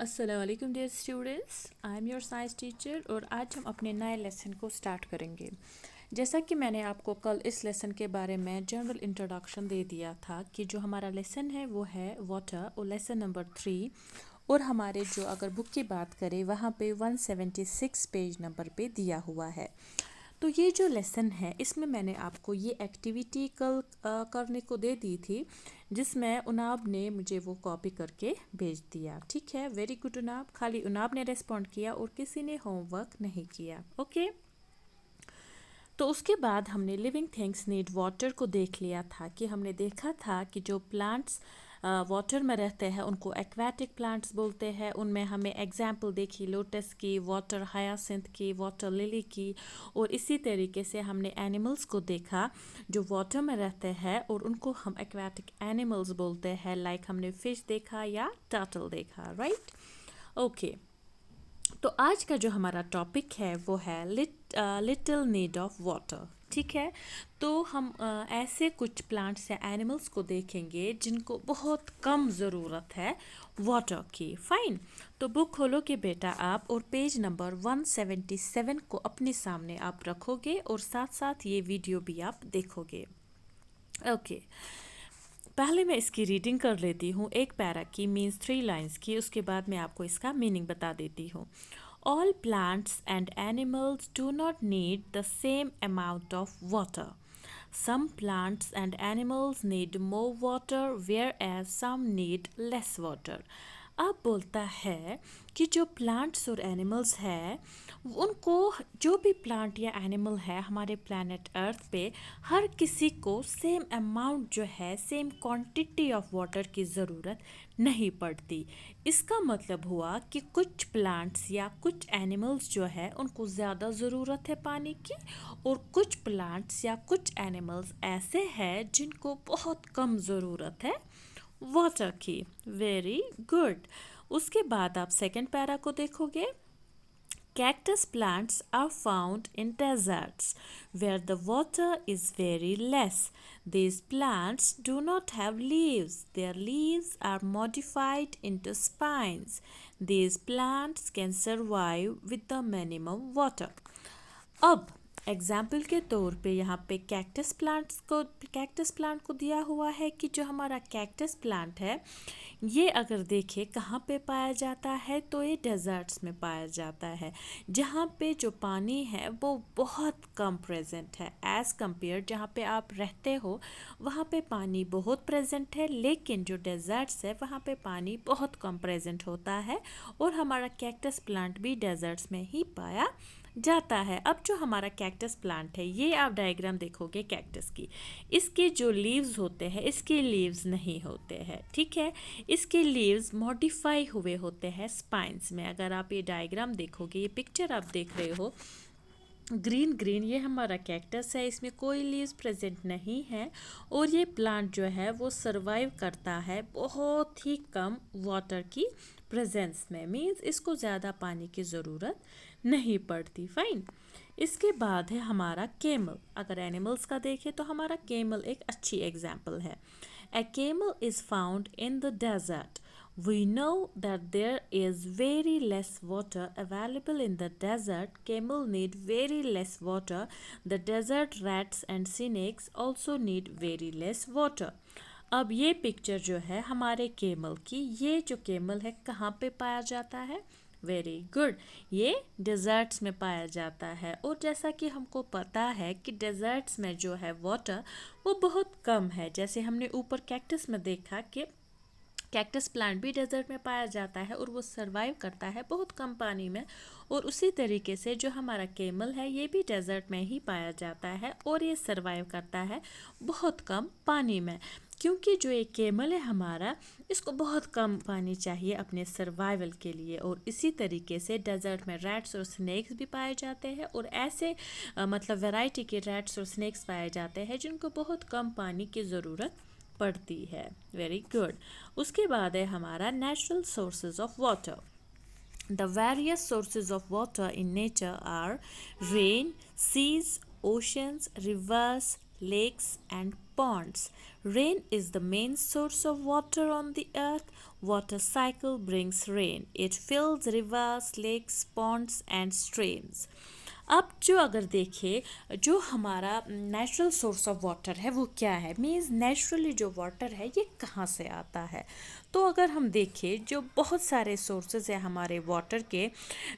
अस्सलाम वालेकुम dear students, I am your science teacher और आज हम अपने नए लेसन को स्टार्ट करेंगे। जैसा कि मैंने आपको कल इस लेसन के बारे में जनरल इंट्रोडक्शन दे दिया था कि जो हमारा लेसन है वो है वाटर और लेसन नंबर 3। और हमारे जो अगर बुक की बात करें वहाँ पे 176 पेज नंबर पे दिया हुआ है। तो ये जो लेसन है इसमें मैंने आपको ये एक्टिविटी कल करने को दे दी थी, जिसमें उनाब ने मुझे वो कॉपी करके भेज दिया। ठीक है, वेरी गुड उनाब। खाली उनाब ने रेस्पॉन्ड किया और किसी ने होमवर्क नहीं किया। ओके, तो उसके बाद हमने लिविंग थिंग्स नीड वाटर को देख लिया था कि हमने देखा था कि जो प्लांट्स वाटर में रहते हैं उनको एक्वाटिक प्लांट्स बोलते हैं। उनमें हमें एग्जाम्पल देखी लोटस की, वाटर हायासिंथ की, वाटर लिली की। और इसी तरीके से हमने एनिमल्स को देखा जो वाटर में रहते हैं और उनको हम एक्वाटिक एनिमल्स बोलते हैं। लाइक हमने फिश देखा या टर्टल देखा, राइट। ओके, तो आज का जो हमारा टॉपिक है वो है लिटिल नीड ऑफ वाटर। ठीक है, तो हम ऐसे कुछ प्लांट्स या एनिमल्स को देखेंगे जिनको बहुत कम ज़रूरत है वाटर की। फाइन, तो बुक खोलोगे बेटा आप और पेज नंबर 177 को अपने सामने आप रखोगे और साथ साथ ये वीडियो भी आप देखोगे। ओके, पहले मैं इसकी रीडिंग कर लेती हूँ, एक पैरा की, मीन्स 3 लाइन्स की। उसके बाद मैं आपको इसका मीनिंग बता देती हूँ। All plants and animals do not need the same amount of water. Some plants and animals need more water, whereas some need less water. अब बोलता है कि जो प्लांट्स और एनिमल्स हैं उनको, जो भी प्लांट या एनिमल है हमारे प्लानट अर्थ पे, हर किसी को सेम अमाउंट जो है, सेम क्वांटिटी ऑफ वाटर की ज़रूरत नहीं पड़ती। इसका मतलब हुआ कि कुछ प्लांट्स या कुछ एनिमल्स जो है उनको ज़्यादा ज़रूरत है पानी की, और कुछ प्लांट्स या कुछ एनिमल्स ऐसे हैं जिनको बहुत कम ज़रूरत है वाटर की। Very good. उसके बाद आप सेकंड पैरा को देखोगे। Cactus plants are found in deserts where the water is very less. These plants do not have leaves. Their leaves are modified into spines. These plants can survive with the minimum water. अब example के तौर पे यहाँ पे cactus plant को दिया हुआ है कि जो हमारा कैक्टस प्लांट है ये अगर देखें कहाँ पे पाया जाता है, तो ये डेजर्ट्स में पाया जाता है जहाँ पे जो पानी है वो बहुत कम प्रेजेंट है। एज़ कम्पेयर जहाँ पे आप रहते हो वहाँ पे पानी बहुत प्रेजेंट है, लेकिन जो डेजर्ट्स है वहाँ पे पानी बहुत कम प्रेजेंट होता है। और हमारा कैक्टस प्लांट भी डेजर्ट्स में ही पाया जाता है। अब जो हमारा कैक्टस प्लांट है, ये आप डायग्राम देखोगे कैक्टस की, इसके जो लीव्स होते हैं इसके लीव्स नहीं होते हैं। ठीक है, इसके लीव्स मॉडिफाई हुए होते हैं स्पाइंस में। अगर आप ये डायग्राम देखोगे, ये पिक्चर आप देख रहे हो ग्रीन ग्रीन, ये हमारा कैक्टस है, इसमें कोई लीव्स प्रेजेंट नहीं है। और ये प्लांट जो है वो सरवाइव करता है बहुत ही कम वाटर की प्रेजेंस में, मीन्स इसको ज़्यादा पानी की ज़रूरत नहीं पड़ती। फाइन। इसके बाद है हमारा केमल। अगर एनिमल्स का देखें तो हमारा केमल एक अच्छी एग्जाम्पल है। A camel is found in the desert. We know that there is very less water available in the desert. Camel need very less water. The desert rats and snakes also need very less water. अब ये picture जो है हमारे camel की, ये जो camel है कहाँ पे पाया जाता है? वेरी गुड, ये डेजर्ट्स में पाया जाता है। और जैसा कि हमको पता है कि डेजर्ट्स में जो है वाटर वो बहुत कम है। जैसे हमने ऊपर कैक्टस में देखा कि कैक्टस प्लांट भी डेजर्ट में पाया जाता है और वो सरवाइव करता है बहुत कम पानी में। और उसी तरीके से जो हमारा केमल है ये भी डेजर्ट में ही पाया जाता है और ये सरवाइव करता है बहुत कम पानी में। क्योंकि जो ये केमल है हमारा, इसको बहुत कम पानी चाहिए अपने सर्वाइवल के लिए। और इसी तरीके से डेजर्ट में रैट्स और स्नेक्स भी पाए जाते हैं, और ऐसे मतलब वैरायटी के रैट्स और स्नेक्स पाए जाते हैं जिनको बहुत कम पानी की ज़रूरत पड़ती है। Very good. उसके बाद है हमारा natural sources of water. The various sources of water in nature are rain, seas, oceans, rivers, lakes, and ponds. Rain is the main source of water on the earth. Water cycle brings rain. It fills rivers, lakes, ponds, and streams. अब जो अगर देखें जो हमारा natural source of water है वो क्या है, मीन्स नेचुरली जो वाटर है ये कहाँ से आता है। तो अगर हम देखें जो बहुत सारे सोर्सेज है हमारे वाटर के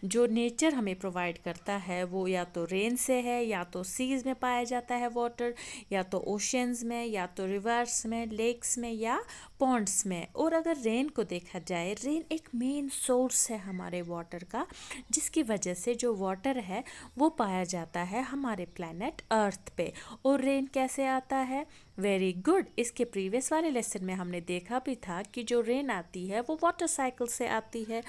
जो नेचर हमें प्रोवाइड करता है, वो या तो रेन से है, या तो सीज में पाया जाता है वाटर, या तो ओशंस में, या तो रिवर्स में, लेक्स में, या पॉन्ड्स में। और अगर रेन को देखा जाए, रेन एक मेन सोर्स है हमारे वाटर का, जिसकी वजह से जो वाटर है वो पाया जाता है हमारे प्लैनेट अर्थ पे। और रेन कैसे आता है? वेरी गुड, इसके प्रीवियस वाले लेसन में हमने देखा भी था कि जो रेन आती है वो वाटर साइकिल से आती है।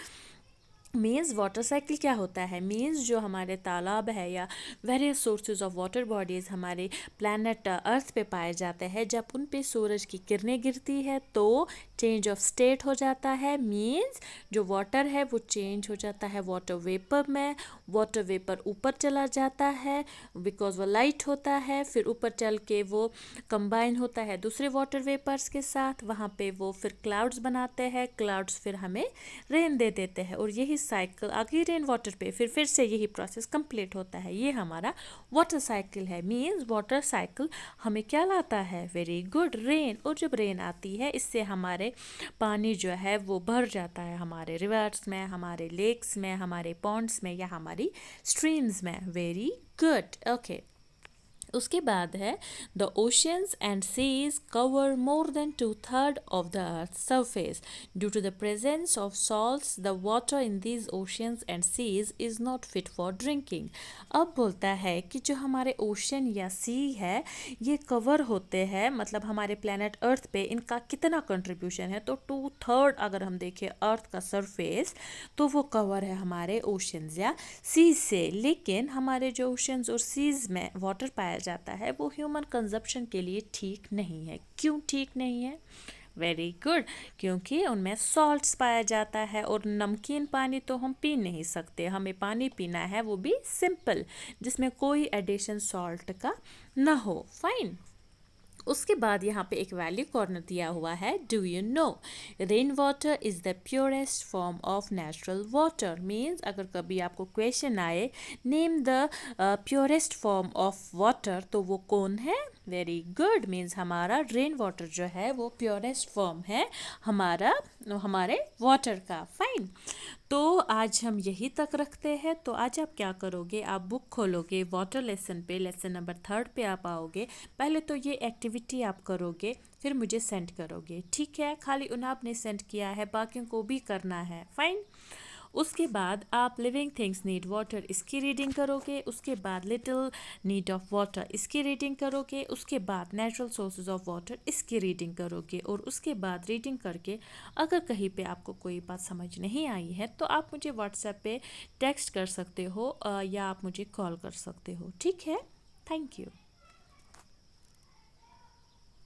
मीन्स वाटर साइकिल क्या होता है, मीन्स जो हमारे तालाब है या various sources of water bodies हमारे प्लैनेट अर्थ पे पाए जाते हैं, जब उन पे सूरज की किरणें गिरती है तो चेंज ऑफ स्टेट हो जाता है। मीन्स जो वाटर है वो चेंज हो जाता है वाटर वेपर में। वाटर वेपर ऊपर चला जाता है बिकॉज वो लाइट होता है, फिर ऊपर चल के वो कंबाइन होता है दूसरे वाटर वेपर्स के साथ, वहाँ पे वो फिर क्लाउड्स बनाते हैं, क्लाउड्स फिर हमें रेन दे देते हैं। और यही साइकिल आगे रेन वाटर पे फिर से यही प्रोसेस कंप्लीट होता है। ये हमारा वाटर साइकिल है। मीन्स वाटर साइकिल हमें क्या लाता है? Very good, rain. और जब रेन आती है इससे हमारे पानी जो है वो भर जाता है हमारे रिवर्स में, हमारे लेक्स में, हमारे पॉन्ड्स में, या हमारी स्ट्रीम्स में। Very good, okay. उसके बाद है the oceans and seas cover more than 2/3 of the earth surface due to the presence of salts the water in these oceans and seas is not fit for drinking. अब बोलता है कि जो हमारे ocean या सी है ये कवर होते हैं, मतलब हमारे प्लैनेट अर्थ पे इनका कितना कंट्रीब्यूशन है, तो 2/3 अगर हम देखें अर्थ का सरफेस तो वो कवर है हमारे ओशंस या सीज से। लेकिन हमारे जो ओशंस और सीज में वाटर पाया जाता है वो ह्यूमन कंजप्शन के लिए ठीक नहीं है। क्यों ठीक नहीं है? वेरी गुड, क्योंकि उनमें सॉल्ट्स पाया जाता है और नमकीन पानी तो हम पी नहीं सकते। हमें पानी पीना है वो भी सिंपल, जिसमें कोई एडिशन सॉल्ट का ना हो। फाइन। उसके बाद यहाँ पे एक वैल्यू कॉर्नर दिया हुआ है, do you know rain water is the purest form of natural water. Means अगर कभी आपको क्वेश्चन आए name the purest form of water, तो वो कौन है? वेरी गुड, मीन्स हमारा रेन वाटर जो है वो प्योरेस्ट फॉर्म है हमारे वाटर का। फाइन। तो आज हम यही तक रखते हैं। तो आज आप क्या करोगे, आप बुक खोलोगे वाटर लेसन पे, लेसन नंबर 3 पे आप आओगे। पहले तो ये एक्टिविटी आप करोगे, फिर मुझे सेंड करोगे, ठीक है? खाली उन्हें आपने सेंड किया है, बाकियों को भी करना है। फाइन। उसके बाद आप लिविंग थिंग्स नीड वाटर इसकी रीडिंग करोगे। उसके बाद लिटिल नीड ऑफ वाटर इसकी रीडिंग करोगे। उसके बाद नेचुरल सोर्सेज ऑफ वाटर इसकी रीडिंग करोगे। और उसके बाद रीडिंग करके अगर कहीं पे आपको कोई बात समझ नहीं आई है तो आप मुझे व्हाट्सएप पे टेक्स्ट कर सकते हो या आप मुझे कॉल कर सकते हो, ठीक है? Thank you.